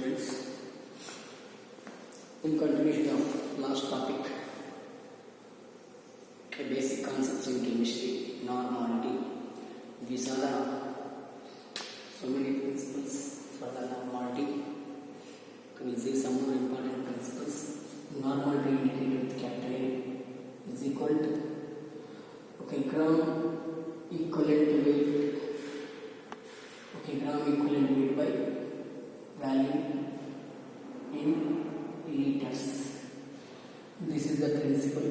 students, in continuation of last topic, basic concepts in chemistry, normality. These are the so many principles for the normality. We will see some more important principles. Normality indicated with capital A is equal to gram equivalent weight. Gram equivalent weight by value in liters. This is the principle.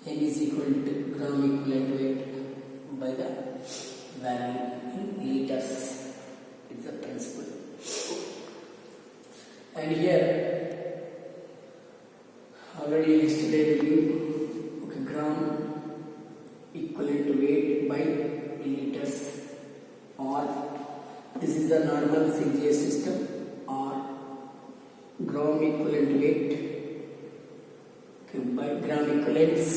N is equal to gram equivalent weight by the value in liters. Is the principle. And here already yesterday we knew gram equivalent weight by liters, or this is the normal CGS system, or gram equivalent weight by gram equivalents.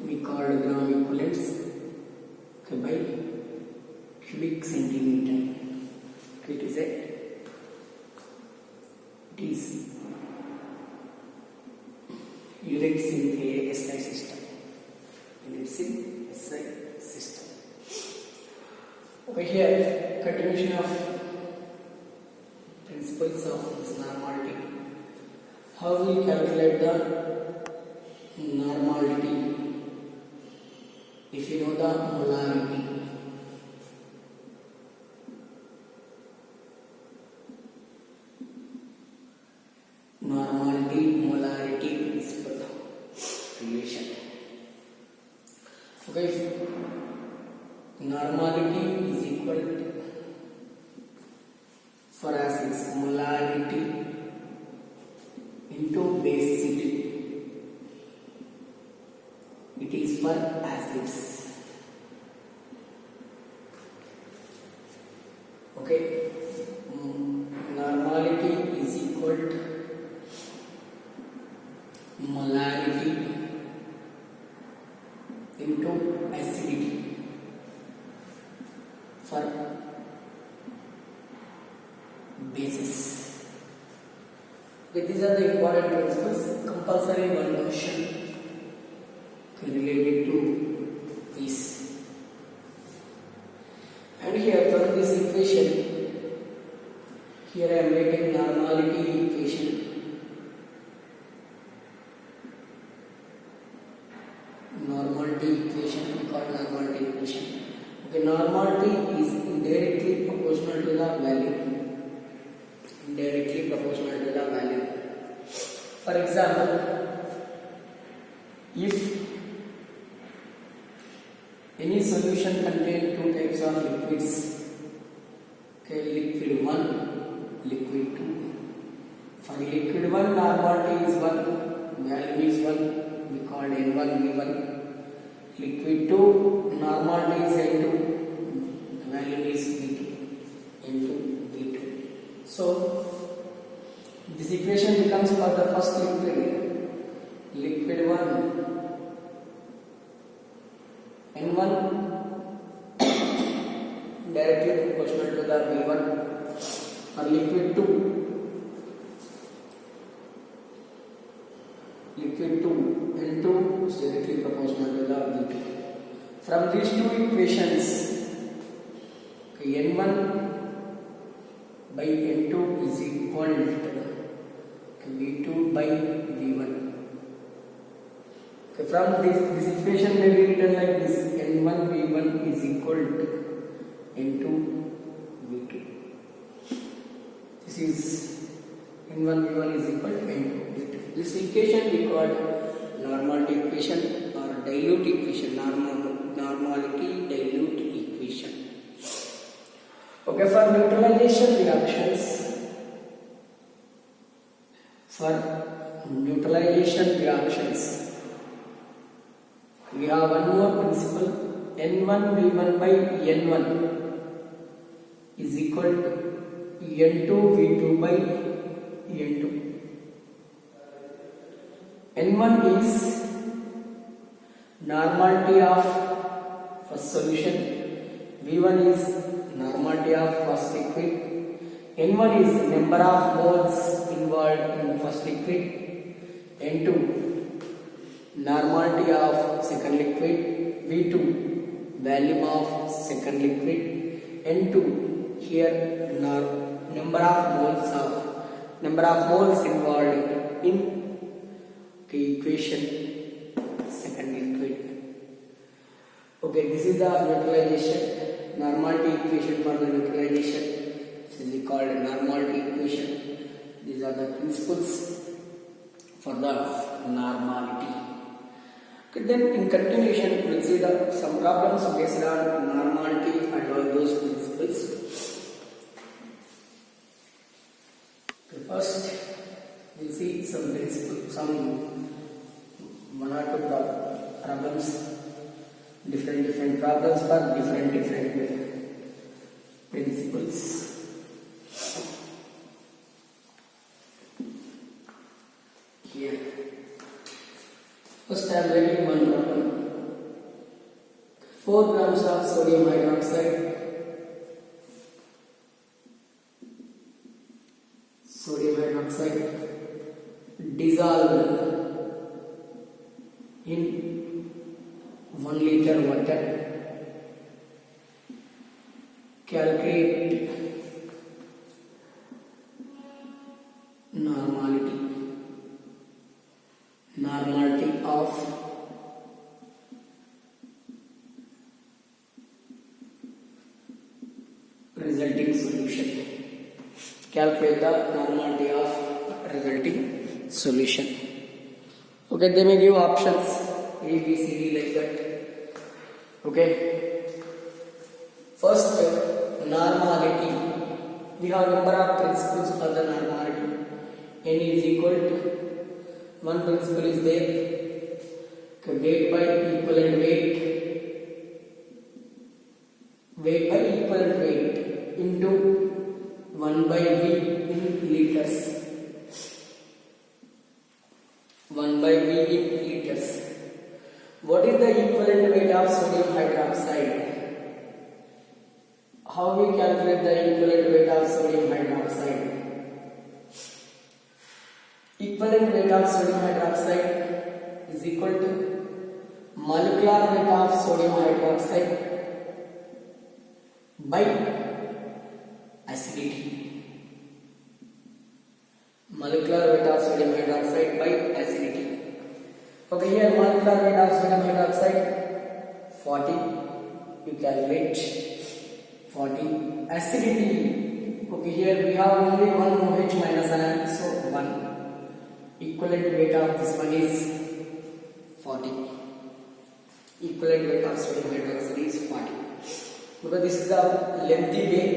We called gram equivalents by cubic centimeter. It is units in a SI system. Units in SI system. Over here, continuation of principles of this normality. How we calculate the normality? If you know the molarity. Normality, molarity principle relation. Okay, normality is equal to, for acids, molarity into basicity. It is for acids. Okay, normality is equal to molarity into acidity for bases. Okay, these are the important principles. Compulsory one question related to this. And here from this equation, here I am writing normality equation. Normality equation, we call normality equation. Okay, normality is indirectly proportional to the value. Indirectly proportional to the value. For example, if any solution contains two types of liquids, liquid 1, liquid 2. For liquid 1, normality is 1, value is 1, we call N1, V1. Liquid 2, normality is N2, value is V2, N2, V2. So, this equation becomes for the first liquid. Liquid 1, N1 directly proportional to the V1. For liquid 2, N2 is directly proportional to the V2. From these two equations, N1 by N2 is equal to V2 by V1. From this equation may be written like this: N1 V1 is equal to N2 V2. This is N1 V1 is equal to N2 V2. This equation we call normality equation or dilute equation. Normality dilute equation. Okay, for neutralization reactions, we have one more principle. N1 V1 by N1 is equal to N2 V2 by N2. N1 is normality of first solution, V1 is normality of first liquid, N1 is number of moles involved in the first liquid. N2 normality of second liquid. V2 volume of second liquid. N2 here number of moles involved in equation second liquid. Okay, this is the neutralization normality equation for the neutralization. This is called normality equation. These are the principles for the normality. Okay, then in continuation we will see some problems based on normality and all those principles. Okay, first we will see some principles, some one or two problems, different problems for different principles. Here, first I am writing one problem. 4 grams of sodium hydroxide. Sodium hydroxide dissolved in 1 liter water. Calculate normality of resulting solution. Calculate the normality of resulting solution. Okay, they may give options A, B, C, D like that. Okay. First, normality. We have number of principles for the normality. N is equal to one principle is there. Weight by equivalent weight. Weight by equivalent weight into 1 by V in liters. 1 by V in liters. What is the equivalent weight of sodium hydroxide? How we calculate the equivalent weight of sodium hydroxide? Equivalent weight of sodium hydroxide is equal to molecular weight of sodium hydroxide by acidity. Molecular weight of sodium hydroxide by acidity. Okay, here molecular weight of sodium hydroxide 40. You calculate 40. Acidity. Okay, here we have only one OH minus ion, so 1. Equivalent weight of this one is 40. Equivalent weight of sodium hydroxide is 40. Because this is the lengthy way.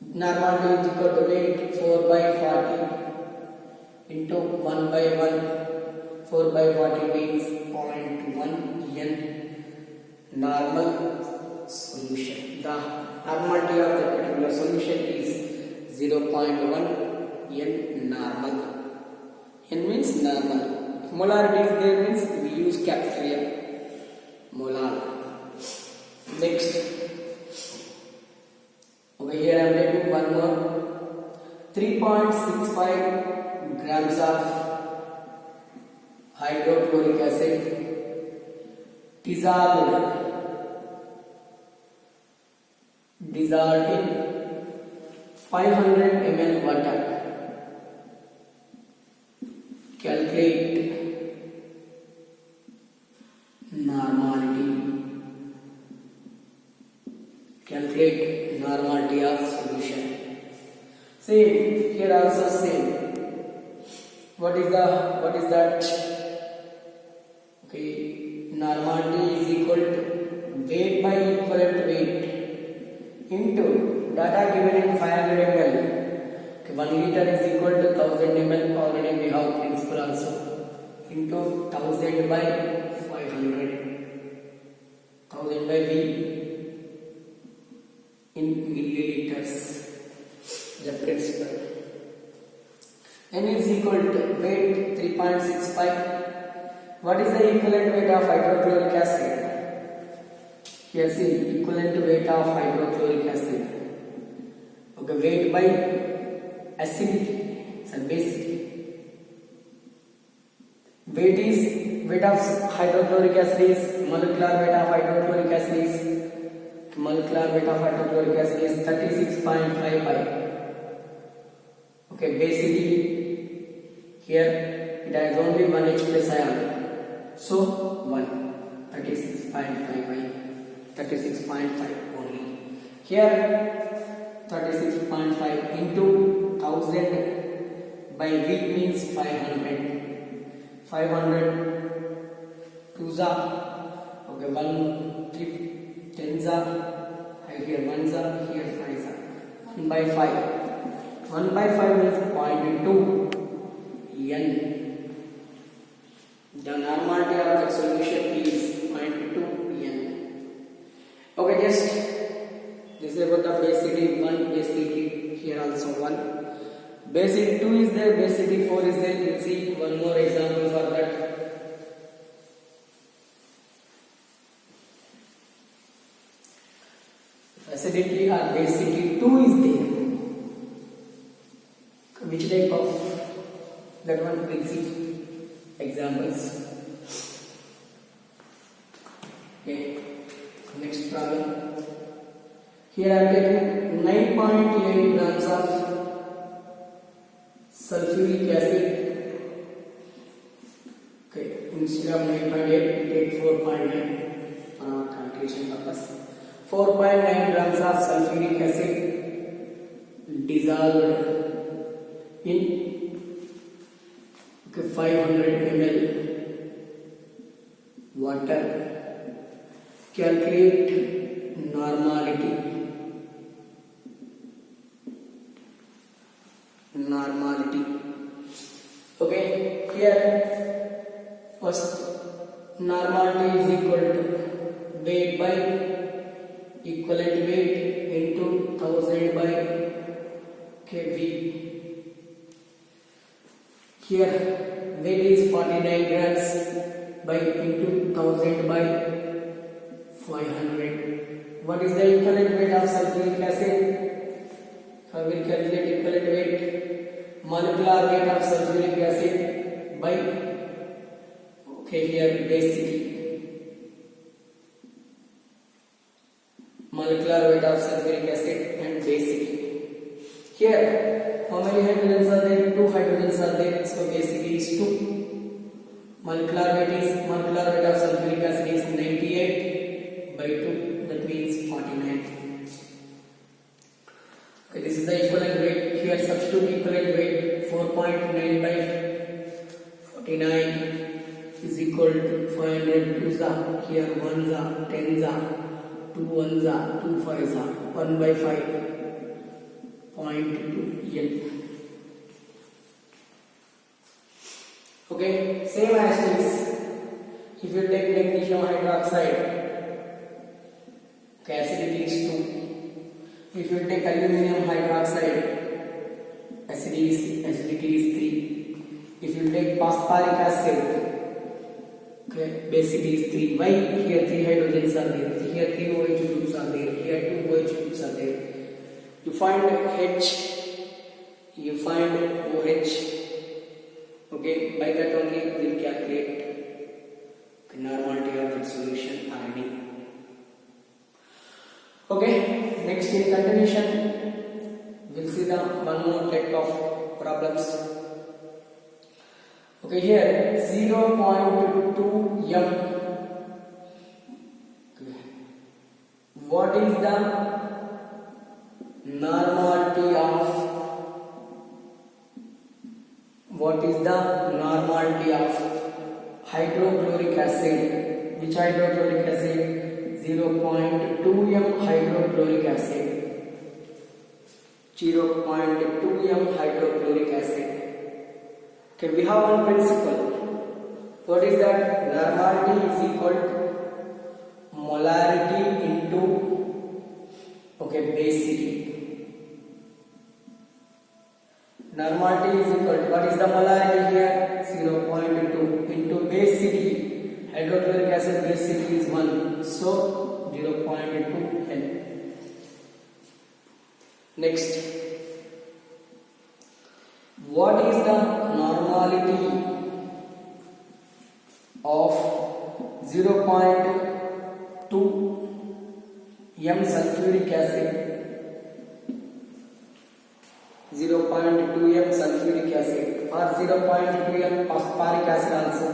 Normality is equal to weight 4 by 40 into 1 by 1. 4 by 40 means 0.1 N normal solution. The normality of that particular solution is 0.1 N normal. N means normal. Molarity is there means we use capital M. Molar. Next. Over here I am taking one more. 3.65 grams of hydrochloric acid dissolved in 500 ml water. Calculate normality. Calculate normality of solution. Same here also same. What is that? Okay, normality is equal to weight by equivalent weight into data given in 500 ml. Okay, 1 liter is equal to 1000 ml. Already we have principle also. Into 1000 by 500. 1000 by V in milliliters. The principle. N is equal to weight 3.65. What is the equivalent weight of hydrochloric acid? Here see equivalent weight of hydrochloric acid. Okay, weight by acidity, so basically weight of hydrochloric acid is molecular weight of hydrochloric acid is 36.5 by, okay, basicity here it has only one H plus ion, so 36.5 by 36.5 only. Here 36.5 into 1000 by V means 500 2s are, okay, 1 3 10s are, here 1s are, here 5s are, 1 by 5 means 0.2 n. The normality of the solution is 0.2 n. Okay, just this is about the basicity 1, basicity here also 1, basicity 2 is there, basicity 4 is there. Let's see one more example for that. If acidity or basicity 2 is there, which type of that one? We'll see examples. Okay, next problem. Here I am taking 9.8 grams of sulfuric acid. Okay, instead of 9.8 we take 4.9 for our calculation purpose. 4.9 grams of sulfuric acid dissolved in 500 ml water. Calculate normality. Okay, here first normality is equal to weight by equivalent weight into 1000 by kV. Here weight is 49 grams by into 1000 by 500. What is the equivalent weight of sulfuric acid? How will calculate equivalent weight? Molecular weight of sulfuric acid by, okay, here basicity. Molecular weight of sulfuric acid and basicity. Here how many hydrogens are there? 2 hydrogens are there, so basicity is 2. Molecular weight of sulfuric acid is 98 by 2, that means 49. Okay, this is the equivalent weight. Here substitute equivalent weight. 4.9 by 49 is equal to 500 2s are, here 1s are, 10s are, 2 1s are, 2 5s are, 1 by 5, 0.2 n. Okay, same as this. If you take magnesium hydroxide, okay, acidity is 2. If you take aluminum hydroxide, acidity is 3. If you take phosphoric acid, okay, basicity is 3. Why? Here 3 hydrogens are there, here 3 OH groups are there, here 2 OH groups are there. You find H, you find OH, okay, by that only we will calculate the normality of that solution RNA. Okay, next in continuation we'll see the one more type of problems. Okay, here 0.2 m. Okay. What is the normality of hydrochloric acid? Which hydrochloric acid? 0.2 m hydrochloric acid. 0.2 m hydrochloric acid. Okay, we have one principle. What is that? Normality is equal to molarity into, okay, basicity. Normality is equal to, what is the molarity here? 0.2 into basicity. Hydrochloric acid basicity is 1, so 0.2 N. Next, what is the normality of 0.2 m sulfuric acid? 0.2 m sulfuric acid or 0.2 m phosphoric acid also.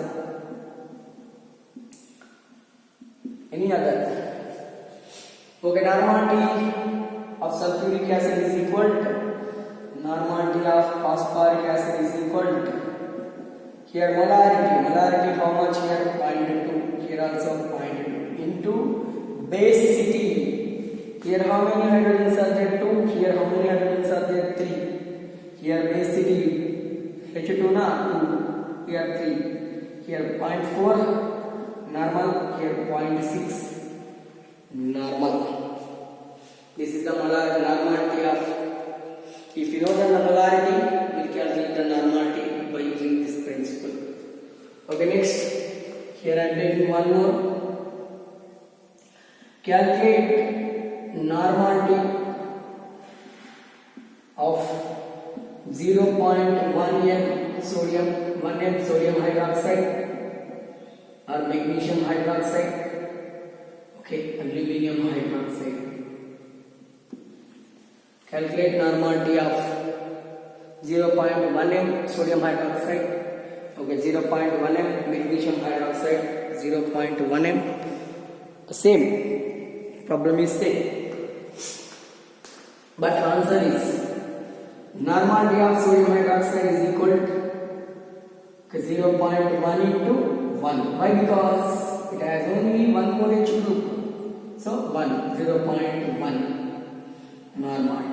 Any other? Okay, normality of sulfuric acid is equal to normality of phosphoric acid is equal to here molarity how much here 0.2, here also 0.2 into basicity. Here how many hydrogens are there? 2. Here how many hydrogens are there? 3. Here basicity H2 na 2. Here 3. Here 0.4 normal. Here 0.6 normal. This is the normality of. If you know the molarity, we'll calculate the normality by using this principle. Okay, next. Here I am taking one more. Calculate normality of 0.1 m sodium hydroxide or magnesium hydroxide, okay, aluminum hydroxide. Calculate normality of 0.1 m sodium hydroxide, okay, 0.1 m magnesium hydroxide, 0.1 m. Same problem is same, but answer is normality of sodium hydroxide is equal to 0.1 into 1. Why? Because it has only one more H group, so 0.1 normality.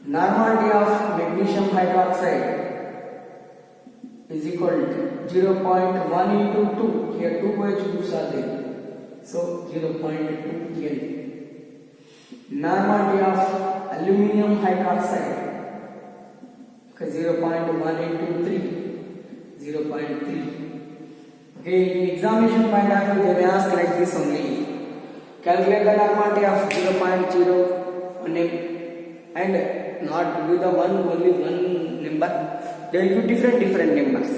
Normality of magnesium hydroxide is equal to 0.1 into 2. Here 2 H groups are there, so 0.2 N. Normality of aluminum hydroxide, okay, 0.1 into 3, 0.3. Okay, in examination point of view, they may ask like this only. Calculate the normality of 0.01 m and not do the only one number. They will be different numbers.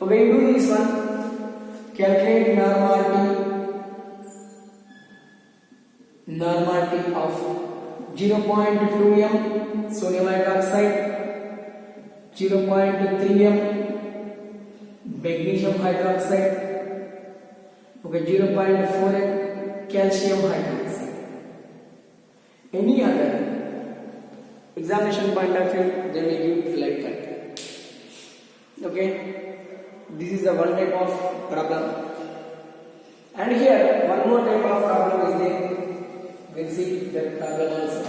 Okay, you do this one. Calculate normality of 0.2 m sodium hydroxide, 0.3 m magnesium hydroxide, okay, 0.4 m calcium hydroxide. Any other examination point of view, they may give like that. Okay, this is the one type of problem, and here one more type of problem is there. We'll see that problem also.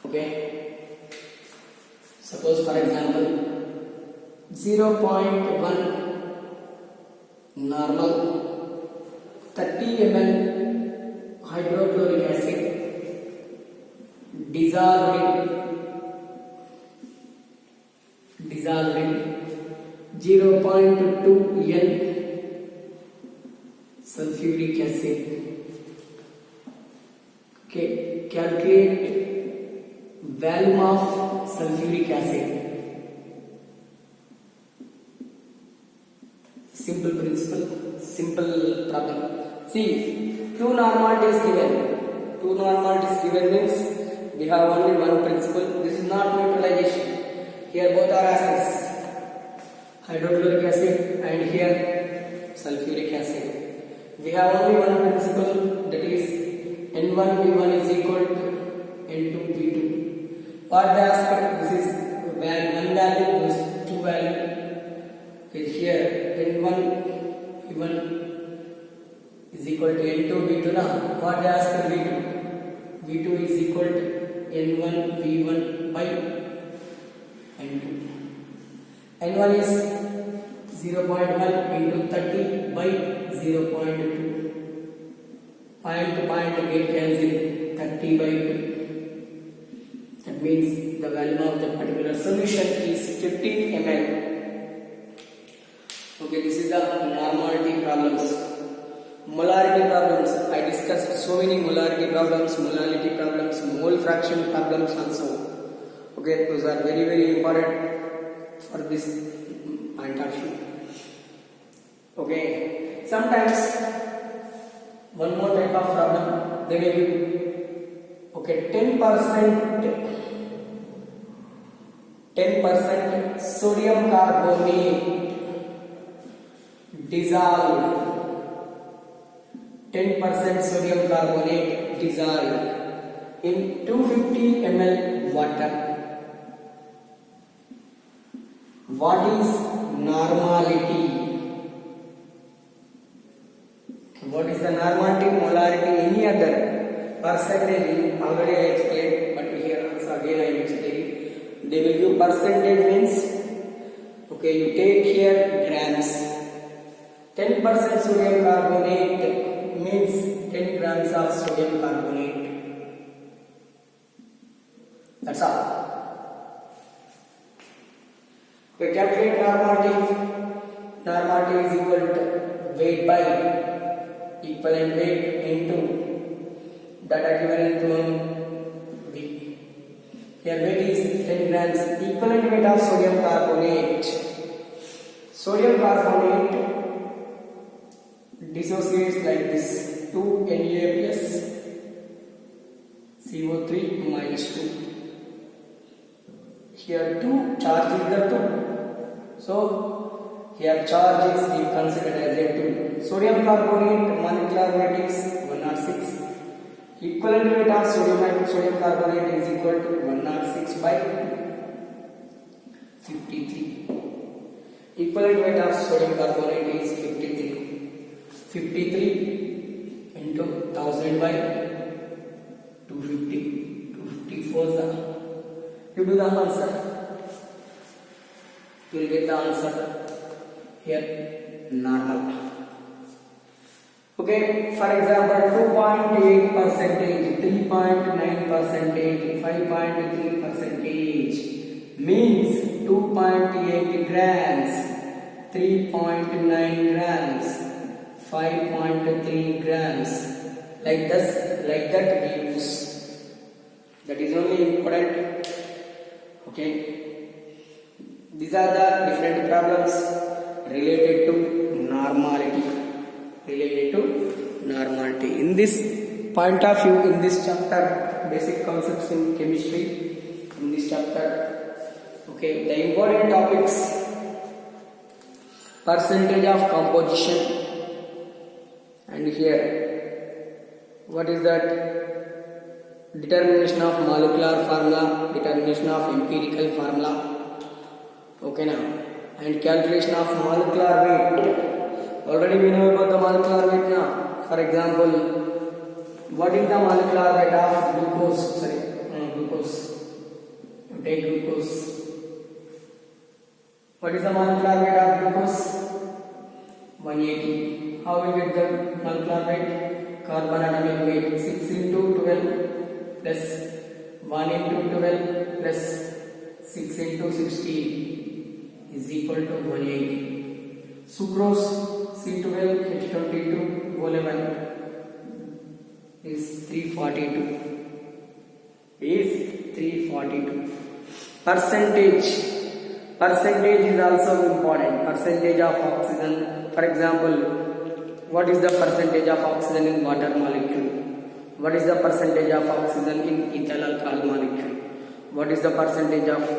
Okay, suppose for example 0.1 normal 30 ml hydrochloric acid dissolved in 0.2 N sulfuric acid. Okay, calculate volume of sulfuric acid. Simple principle, simple problem. See, two normalities given. Two normalities given means we have only one principle. This is not neutralization. Here both are acids, hydrochloric acid and here sulfuric acid. We have only one principle, that is N1V1 is equal to N2V2. For the aspect, this is one value, this two value. Okay, here N1V1 is equal to N2V2 now. For the aspect V2 is equal to N1V1 by N1 is 0.1 into 30 by 0.2. Point to point get cancelled, 30 by 2. That means the value of the particular solution is 15 ml. Okay, this is the normality problems. Molarity problems. I discussed so many molarity problems, molality problems, mole fraction problems also. Okay, those are very very important for this point of view. Okay, sometimes one more type of problem they may give. Okay, 10% sodium carbonate dissolved. 10% sodium carbonate dissolved in 250 ml water. What is normality? What is the normality, molarity, any other percentage? Already I explained, but here also again I am explaining. They will give percentage means, okay, you take here grams. 10% sodium carbonate means 10 grams of sodium carbonate. That's all. Okay, calculate normality. Normality is equal to weight by equivalent weight into that equivalent to V. Here weight is 10 grams. Equivalent weight of sodium carbonate. Sodium carbonate dissociates like this: 2 Na plus CO3 minus 2. Here 2 charge is the 2. So here charge is being considered as a 2. Sodium carbonate molecular weight is 106. Equivalent weight of sodium carbonate is equal to 106 by 53. Equivalent weight of sodium carbonate is 53. 53 into 1000 by 250. 254 is the. You do the answer. You will get the answer. Here normal. Okay, for example 2.8 percentage, 3.9 percentage, 5.3 percentage means 2.8 grams, 3.9 grams, 5.3 grams. Like that we use. That is only important. Okay, these are the different problems related to normality. In this point of view, in this chapter, basic concepts in chemistry, in this chapter, okay, the important topics: percentage of composition, and here what is that? Determination of molecular formula, determination of empirical formula. Okay now, and calculation of molecular weight. Already we know about the molecular weight now. For example, what is the molecular weight of glucose? Glucose. You take glucose. What is the molecular weight of glucose? 180. How we get the molecular weight? Carbon atomic weight 6 into 12 plus 1 into 12 plus 6 into 16 is equal to 180. Sucrose C12H22O11 is 342. Percentage is also important. Percentage of oxygen. For example, what is the percentage of oxygen in water molecule? What is the percentage of oxygen in ethyl alcohol molecule? What is the percentage of?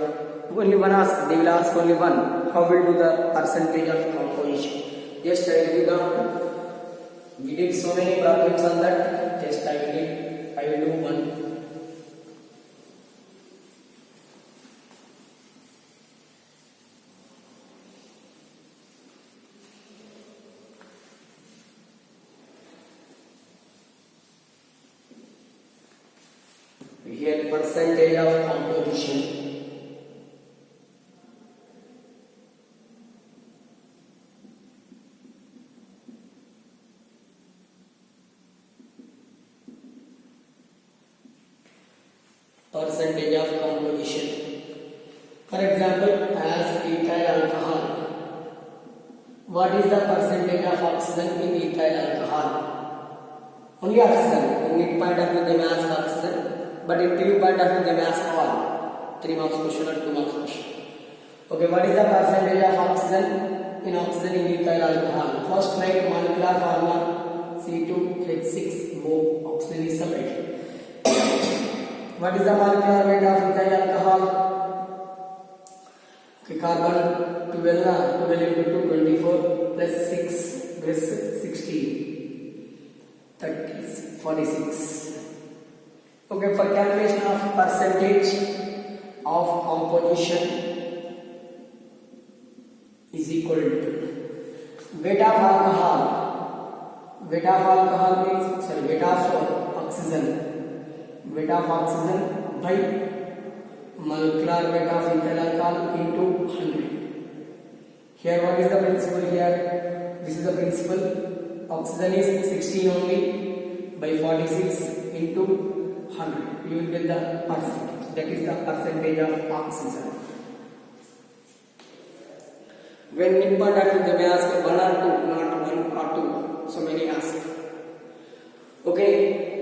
Only one ask. They will ask only one. How will do the percentage of composition? Just I will do the. We did so many problems on that. Just I will do one. Here percentage of composition. is the percentage of oxygen in ethyl alcohol? Only oxygen. In neat point of view they may ask oxygen, but in PU point of view they may ask all. 3 marks question or 2 marks question. Okay, what is the percentage of oxygen in ethyl alcohol? First write molecular formula C2H6O. Oxygen is separate. What is the molecular weight of ethyl alcohol? Okay, carbon 12 into 2 24 plus 6 plus 16 30 46. Okay, for calculation of percentage of composition is equal to weight of alcohol. Weight of alcohol means weight of oxygen. Weight of oxygen by molecular weight of ethyl alcohol into 100. Here what is the principle here? This is the principle. Oxygen is 16 only by 46 into 100. You will get the percentage. That is the percentage of oxygen. When in point of view they may ask 1 or 2, not 1 or 2. So many ask. Okay,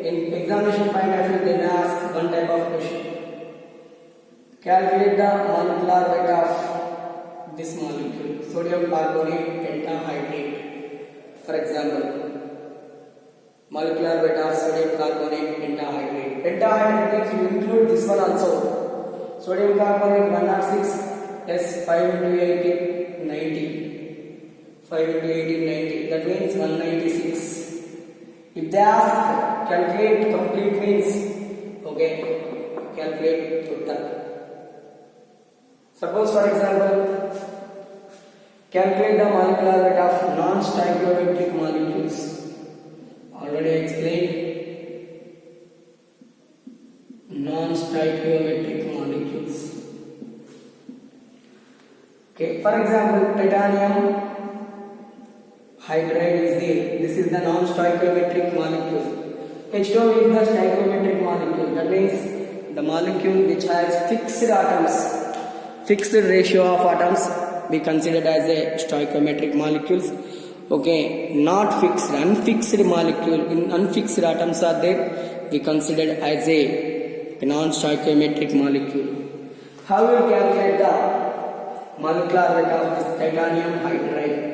in examination point of view they may ask one type of question. Calculate the molecular weight of this molecule, sodium carbonate pentahydrate. For example, molecular weight of sodium carbonate pentahydrate. Pentahydrate means you include this one also. Sodium carbonate 106 plus 5 into 18 90. 5 into 18 90. That means 196. If they ask calculate complete means okay, calculate total. Suppose for example, calculate the molecular weight of non-stoichiometric molecules. Already explained. Non-stoichiometric molecules. Okay, for example, titanium hydride is there. This is the non-stoichiometric molecule. H2O is the stoichiometric molecule. That means the molecule which has fixed atoms, fixed ratio of atoms, be considered as a stoichiometric molecules. Okay, not fixed, unfixed molecule. In unfixed atoms are there, be considered as a non-stoichiometric molecule. How will you calculate the molecular weight of this titanium hydride?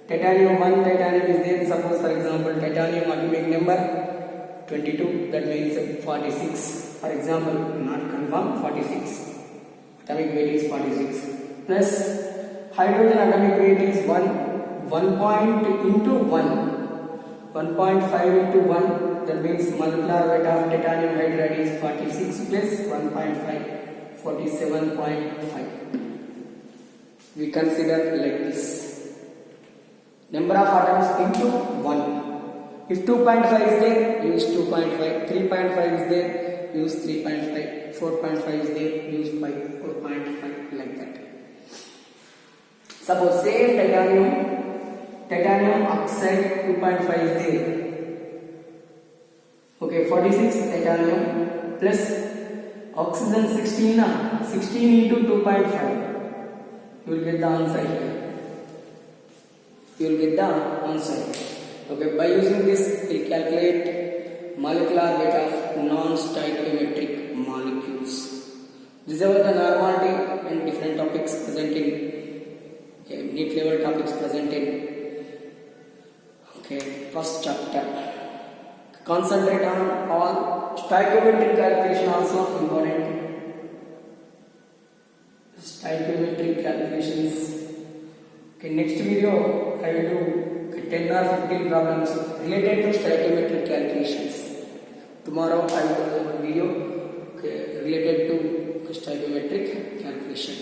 Titanium 1 titanium is there. Suppose for example titanium atomic number 22, that means 46. For example, not confirm, 46. Atomic weight is 46. Plus hydrogen atomic weight is 1 point into 1. 1.5 into 1. That means molecular weight of titanium hydride is 46 plus 1.5, 47.5. We consider like this. Number of atoms into 1. If 2.5 is there, use 2.5. 3.5 is there, use 3.5. 4.5 is there, use 4.5, like that. Suppose same titanium oxide 2.5 is there. Okay, 46 titanium plus oxygen 16 into 2.5. You will get the answer here. Okay, by using this we will calculate molecular weight of non-stoichiometric molecules. These are the normality and different topics present in NEET level topics present in first chapter. Concentrate on all stoichiometric calculation also important. Stoichiometric calculations. Okay, next video I will do 10 or 15 problems related to stoichiometric calculations. Tomorrow I will do a video related to stoichiometric calculation.